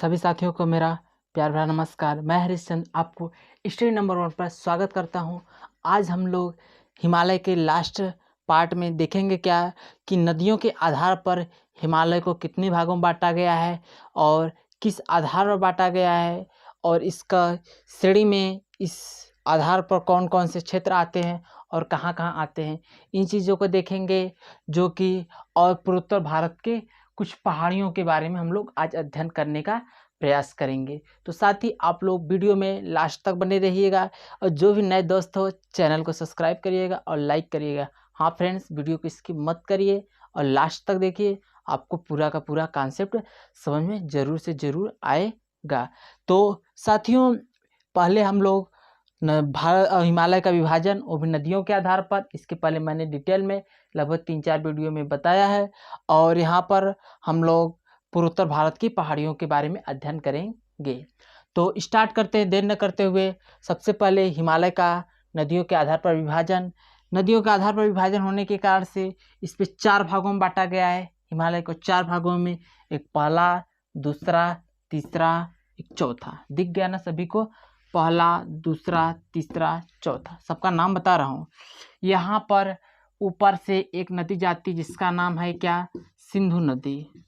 सभी साथियों को मेरा प्यार भरा नमस्कार। मैं हरिश्चंद्र आपको स्टडी नंबर 1 पर स्वागत करता हूं। आज हम लोग हिमालय के लास्ट पार्ट में देखेंगे क्या कि नदियों के आधार पर हिमालय को कितने भागों में बांटा गया है और किस आधार पर बांटा गया है और इसका श्रेणी में इस आधार पर कौन कौन से क्षेत्र आते हैं और कहाँ कहाँ आते हैं, इन चीज़ों को देखेंगे। जो कि और पूर्वोत्तर भारत के कुछ पहाड़ियों के बारे में हम लोग आज अध्ययन करने का प्रयास करेंगे। तो साथ ही आप लोग वीडियो में लास्ट तक बने रहिएगा और जो भी नए दोस्त हो चैनल को सब्सक्राइब करिएगा और लाइक करिएगा। हाँ फ्रेंड्स, वीडियो को स्किप मत करिए और लास्ट तक देखिए, आपको पूरा का पूरा कॉन्सेप्ट समझ में ज़रूर से ज़रूर आएगा। तो साथियों, पहले हम लोग हिमालय का विभाजन वो भी नदियों के आधार पर, इसके पहले मैंने डिटेल में लगभग 3-4 वीडियो में बताया है। और यहाँ पर हम लोग पूर्वोत्तर भारत की पहाड़ियों के बारे में अध्ययन करेंगे। तो स्टार्ट करते हैं देर न करते हुए। सबसे पहले हिमालय का नदियों के आधार पर विभाजन। नदियों के आधार पर विभाजन होने के कारण से इस पर 4 भागों में बांटा गया है। हिमालय को 4 भागों में, एक पहला, दूसरा, तीसरा, एक चौथा। दिख गया ना सभी को? पहला, दूसरा, तीसरा, चौथा, सबका नाम बता रहा हूँ। यहाँ पर ऊपर से एक नदी जाती जिसका नाम है क्या? सिंधु नदी।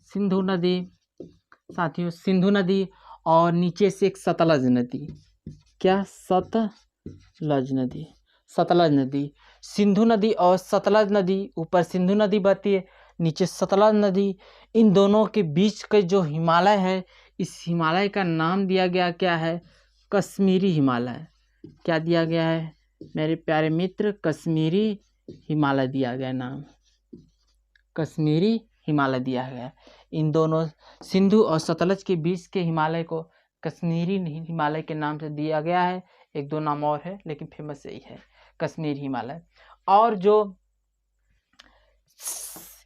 सिंधु नदी साथियों, सिंधु नदी। और नीचे से एक सतलज नदी। क्या? सतलज नदी। सतलज नदी, सिंधु नदी और सतलज नदी। ऊपर सिंधु नदी बहती है, नीचे सतलज नदी। इन दोनों के बीच का जो हिमालय है, इस हिमालय का नाम दिया गया क्या है? कश्मीरी हिमालय। क्या दिया गया है मेरे प्यारे मित्र? कश्मीरी हिमालय दिया गया नाम। कश्मीरी हिमालय दिया गया। इन दोनों सिंधु और सतलज के बीच के हिमालय को कश्मीरी हिमालय के नाम से दिया गया है। एक दो नाम और है लेकिन फेमस यही है, कश्मीरी हिमालय। और जो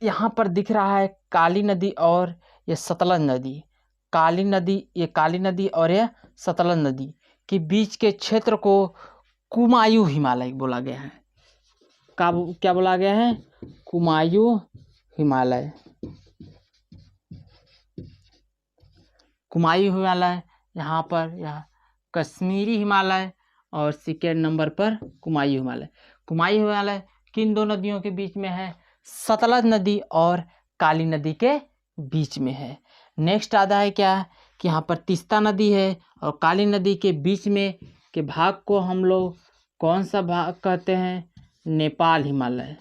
यहाँ पर दिख रहा है काली नदी और ये सतलज नदी, काली नदी, ये काली नदी और ये सतलज नदी के बीच के क्षेत्र को कुमायूं हिमालय बोला गया है। क्या बोला गया है? कुमायूं हिमालय। कुमायूं हिमालय यहाँ पर, यहाँ कश्मीरी हिमालय और सेकेंड नंबर पर कुमायूं हिमालय। कुमायूं हिमालय किन दो नदियों के बीच में है? सतलज नदी और काली नदी के बीच में है। नेक्स्ट आता है क्या कि यहाँ पर तीस्ता नदी है और काली नदी के बीच में के भाग को हम लोग कौन सा भाग कहते हैं? नेपाल हिमालय।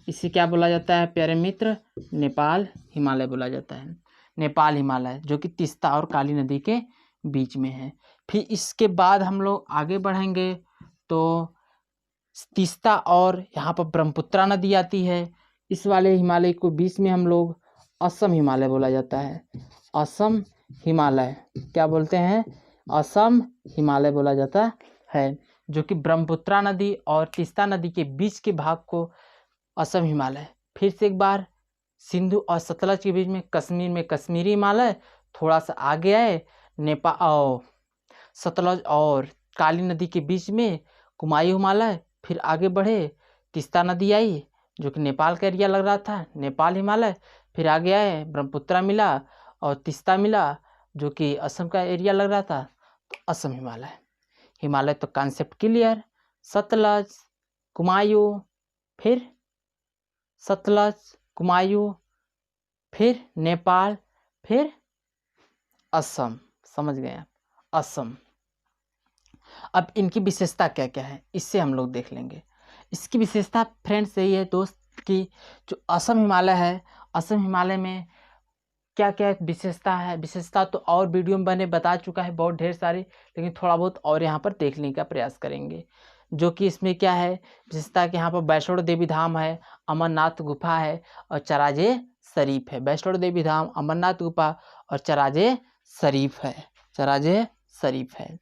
इसे क्या बोला जाता है प्यारे मित्र? नेपाल हिमालय बोला जाता है। नेपाल हिमालय जो कि तीस्ता और काली नदी के बीच में है। फिर इसके बाद हम लोग आगे बढ़ेंगे तो तीस्ता और यहाँ पर ब्रह्मपुत्रा नदी आती है। इस वाले हिमालय को बीच में हम लोग असम हिमालय बोला जाता है। असम हिमालय क्या बोलते हैं? असम हिमालय बोला जाता है, जो कि ब्रह्मपुत्रा नदी और तीस्ता नदी के बीच के भाग को असम हिमालय। फिर से एक बार, सिंधु और सतलज के बीच में कश्मीर में कश्मीरी हिमालय, थोड़ा सा आगे आए नेपाल और सतलज और काली नदी के बीच में कुमायूं हिमालय। फिर आगे बढ़े तीस्ता नदी आई जो कि नेपाल का एरिया लग रहा था, नेपाल हिमालय। फिर आगे आए ब्रह्मपुत्रा मिला और तीस्ता मिला जो कि असम का एरिया लग रहा था, तो असम हिमालय। हिमालय तो कॉन्सेप्ट क्लियर। सतलज, कुमायूं, फिर सतलज, कुमायूं, फिर नेपाल, फिर असम। समझ गए आप? असम। अब इनकी विशेषता क्या क्या है इससे हम लोग देख लेंगे। इसकी विशेषता फ्रेंड्स यही है दोस्त कि जो असम हिमालय है, असम हिमालय में क्या क्या विशेषता है। विशेषता तो और वीडियो में मैंने बता चुका है बहुत ढेर सारी, लेकिन थोड़ा बहुत और यहाँ पर देखने का प्रयास करेंगे। जो कि इसमें क्या है विशेषता कि यहाँ पर वैष्णो देवी धाम है, अमरनाथ गुफा है और चराजे शरीफ है। वैष्णो देवी धाम, अमरनाथ गुफा और चराजे शरीफ है। चराजे शरीफ है।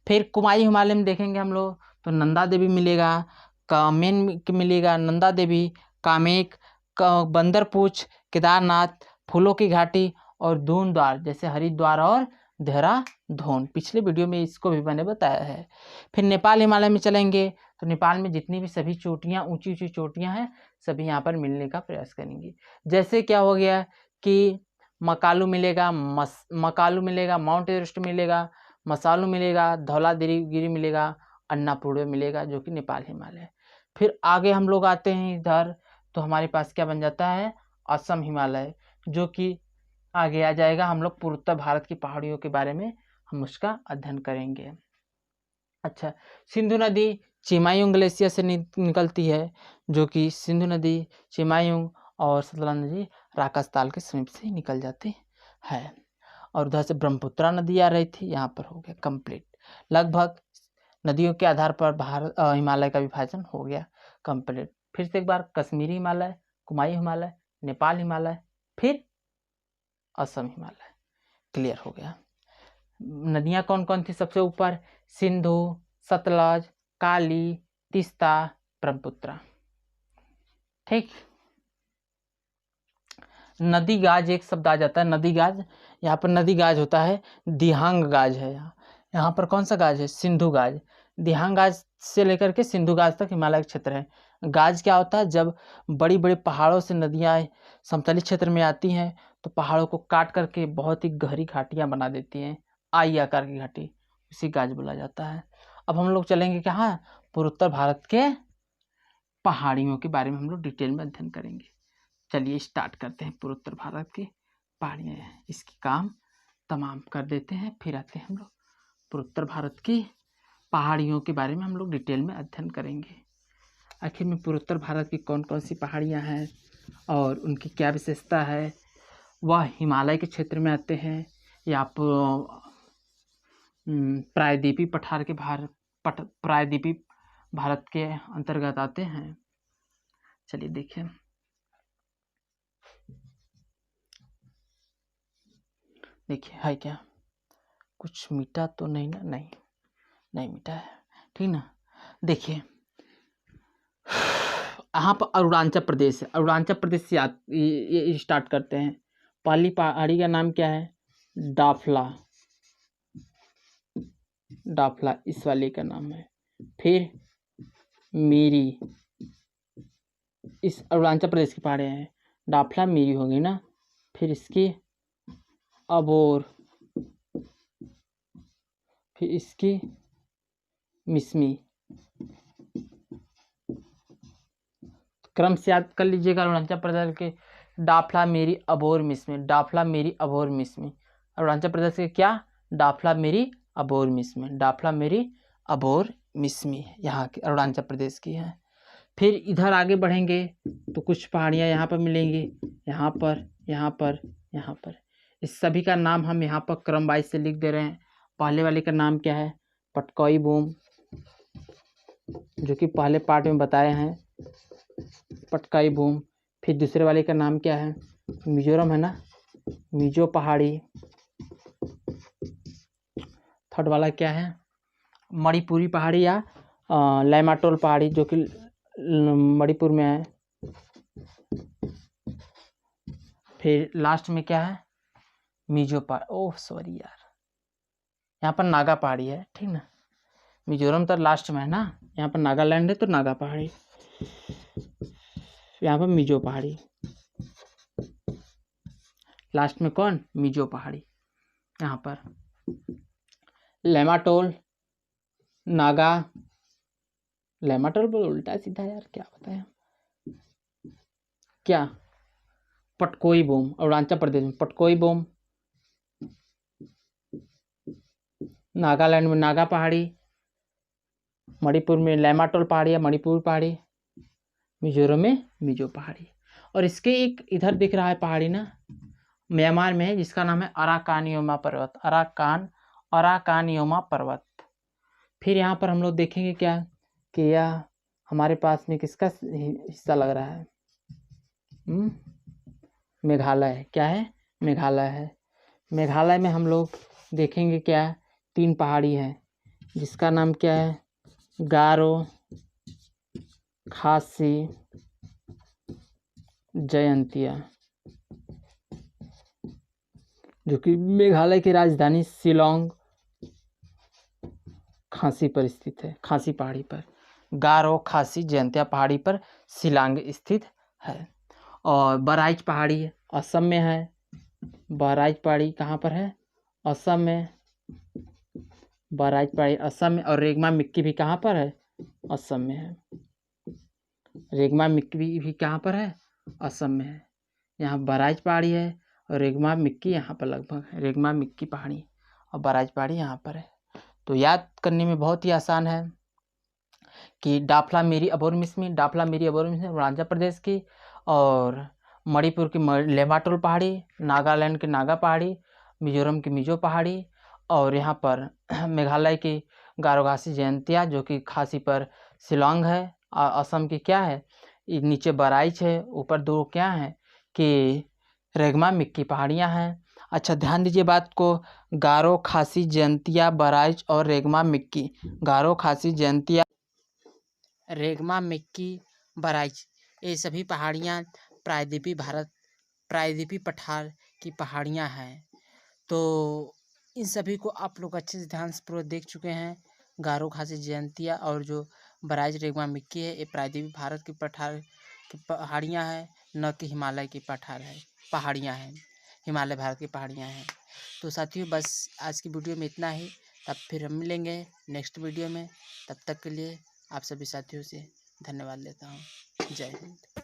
फिर कुमायूं हिमालय में देखेंगे हम लोग तो नंदा देवी मिलेगा, कामेन मिलेगा, नंदा देवी, कामेक, बंदरपूछ, केदारनाथ, फूलों की घाटी और दून द्वार जैसे हरिद्वार और देहरादून। पिछले वीडियो में इसको भी मैंने बताया है। फिर नेपाल हिमालय में चलेंगे तो नेपाल में जितनी भी सभी चोटियाँ, ऊंची ऊंची चोटियाँ हैं, सभी यहाँ पर मिलने का प्रयास करेंगे। जैसे क्या हो गया कि मकालू मिलेगा, मकालू मिलेगा, माउंट एवरेस्ट मिलेगा, मसालू मिलेगा, धौलागिरी मिलेगा, अन्नापूर्वा मिलेगा जो कि नेपाल हिमालय है। फिर आगे हम लोग आते हैं इधर, तो हमारे पास क्या बन जाता है, असम हिमालय, जो कि आगे आ जाएगा। हम लोग पूर्वोत्तर भारत की पहाड़ियों के बारे में हम उसका अध्ययन करेंगे। अच्छा, सिंधु नदी चिमायुंग ग्लेशियर से निकलती है, जो कि सिंधु नदी चिमायुंग और सतलज नदी राकसताल के समीप से निकल जाती है। और उधर से ब्रह्मपुत्रा नदी आ रही थी, यहाँ पर हो गया कंप्लीट। लगभग नदियों के आधार पर भारत हिमालय का विभाजन हो गया कंप्लीट। फिर से एक बार, कश्मीरी हिमालय, कुमायूं हिमालय, नेपाल हिमालय, फिर असम हिमालय, क्लियर हो गया। नदियाँ कौन कौन थी सबसे ऊपर, सिंधु, सतलज, काली, तीस्ता, ब्रह्मपुत्रा। ठीक, नदी गाज एक शब्द आ जाता है, नदी गाज। यहाँ पर नदी गाज होता है, दिहांग गाज है। यहाँ पर कौन सा गाज है, सिंधु गाज। दिहांग गाज से लेकर के सिंधु गाज तक हिमालय क्षेत्र है। गाज क्या होता है, जब बड़ी बड़ी पहाड़ों से नदियाँ समतली क्षेत्र में आती हैं तो पहाड़ों को काट करके बहुत ही गहरी घाटियाँ बना देती हैं, आई आकार की घाटी, उसी गाज बोला जाता है। अब हम लोग चलेंगे कहाँ, पूर्वोत्तर भारत के पहाड़ियों के बारे में हम लोग डिटेल में अध्ययन करेंगे। चलिए स्टार्ट करते हैं। पूर्वोत्तर भारत की पहाड़ियाँ, इसकी काम तमाम कर देते हैं, फिर आते हैं हम लोग पूर्वोत्तर भारत की पहाड़ियों के बारे में हम लोग डिटेल में अध्ययन करेंगे। आखिर में पूर्वोत्तर भारत की कौन कौन सी पहाड़ियाँ हैं और उनकी क्या विशेषता है, वह हिमालय के क्षेत्र में आते हैं या प्रायद्वीपीय पठार के प्रायद्वीपीय भारत के अंतर्गत आते हैं। चलिए देखें, देखिए है क्या, कुछ मीठा तो नहीं ना, नहीं मीठा है, ठीक ना। देखिए यहाँ पर अरुणाचल प्रदेश है, अरुणाचल प्रदेश से ये स्टार्ट करते हैं। पहली पहाड़ी का नाम क्या है, डाफला, डाफला इस वाले का नाम है। फिर मीरी, इस अरुणाचल प्रदेश की पहाड़ियाँ हैं, डाफला मीरी होगी ना। फिर इसकी अबोर, फिर इसकी मिसमी, क्रम से याद कर लीजिएगा। अरुणाचल प्रदेश के डाफला मेरी अबोर मिसमी, डाफला मेरी अबोर मिसमी। अरुणाचल प्रदेश के क्या, डाफला मेरी अबोर मिसमी, डाफला मेरी अबोर मिसमी यहाँ की अरुणाचल प्रदेश की है। फिर इधर आगे बढ़ेंगे तो कुछ पहाड़ियाँ यहाँ पर मिलेंगी, यहाँ पर, यहाँ पर, यहाँ पर। इस सभी का नाम हम यहाँ पर क्रम वाइज से लिख दे रहे हैं। पहले वाले का नाम क्या है, पटकाई बूम, जो कि पहले पार्ट में बताए हैं, पटकाई बूम। फिर दूसरे वाले का नाम क्या है, मिजोरम है ना, मिजो पहाड़ी। थर्ड वाला क्या है, मणिपुरी पहाड़ी या लैमाटोल पहाड़ी, जो कि मणिपुर में है। फिर लास्ट में क्या है, मिजो पहाड़ी, ओह सॉरी यार, यहाँ पर नागा पहाड़ी है, ठीक ना। मिजोरम तो लास्ट में है ना, यहाँ पर नागालैंड है तो नागा पहाड़ी, यहाँ पर मिजो पहाड़ी, लास्ट में कौन, मिजो पहाड़ी। यहाँ पर लैमाटोल, नागा, लैमाटोल बोल उल्टा सीधा यार, क्या बताया, क्या, पटकोई बूम, अरुणाचल प्रदेश में पटकोई बूम, नागालैंड में नागा पहाड़ी, मणिपुर में लैमाटोल पहाड़ी या मणिपुर पहाड़ी, मिजोरम में मिजो पहाड़ी। और इसके एक इधर दिख रहा है पहाड़ी ना, म्यांमार में है, जिसका नाम है अराकानयोमा पर्वत, अराकानयोमा पर्वत। फिर यहाँ पर हम लोग देखेंगे क्या कि यह हमारे पास में किसका हिस्सा लग रहा है, मेघालय है, क्या है, मेघालय है। मेघालय में हम लोग देखेंगे क्या, 3 पहाड़ी है, जिसका नाम क्या है, गारो, खासी, जयंतिया, जो कि मेघालय की राजधानी शिलोंग, खासी पर स्थित है, खासी पहाड़ी पर, गारो, खासी, जयंतिया पहाड़ी पर शिलांग स्थित है। और बराइच पहाड़ी असम में है, बहराइच पहाड़ी कहाँ पर है? असम में। बहराइच पहाड़ी असम में। और रेगमा मिक्की भी कहाँ पर है? असम में है। रेगमा मिक्की भी कहाँ पर है? असम में है। यहाँ बहराइच पहाड़ी है और रेगमा मिक्की यहाँ पर लगभग है। रेगमा मिक्की पहाड़ी और बहराइच पहाड़ी यहाँ पर है। तो याद करने में बहुत ही आसान है कि डाफला मेरी अबोर मिस्मी अरुणाचल प्रदेश की, और मणिपुर की लेमाटोल पहाड़ी, नागालैंड की नागा पहाड़ी, मिजोरम की मिजो पहाड़ी, और यहाँ पर मेघालय की गारो खासी जयंतिया जो कि खासी पर शिलोंग है। असम की क्या है? नीचे बहराइच है, ऊपर दो क्या है कि रेगमा मिक्की पहाड़ियाँ हैं। अच्छा ध्यान दीजिए बात को, गारो खासी जयंतिया, बहराइच और रेगमा मिक्की। गारो खासी जयंतिया, रेगमा मिक्की, बहराइच, ये सभी पहाड़ियाँ प्रायद्वीपीय पठार की पहाड़ियाँ हैं। तो इन सभी को आप लोग अच्छे से ध्यान से पूरा देख चुके हैं। गारो खासी जयंतिया और जो बहराइच रेगमा मिक्की है, ये प्रायद्वीपीय भारत की पठार की पहाड़ियाँ हैं, न कि हिमालय की पहाड़ियाँ हैं। हिमालय भारत की पहाड़ियाँ हैं। तो साथियों बस आज की वीडियो में इतना ही। तब फिर हम मिलेंगे नेक्स्ट वीडियो में। तब तक के लिए आप सभी साथियों से धन्यवाद लेता हूँ। जय हिंद।